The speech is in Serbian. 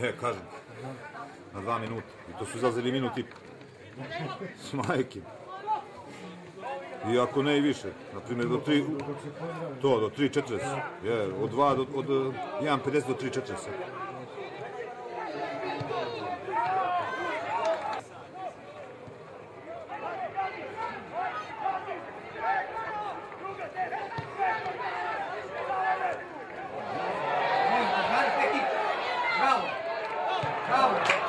Kažem, na 2 minuta. I to su izlazili minut i po. S majkim. I ako ne i više, na primjer do 3, to, do 3.40, od 1.50 do 3.40. Bravo! Bravo!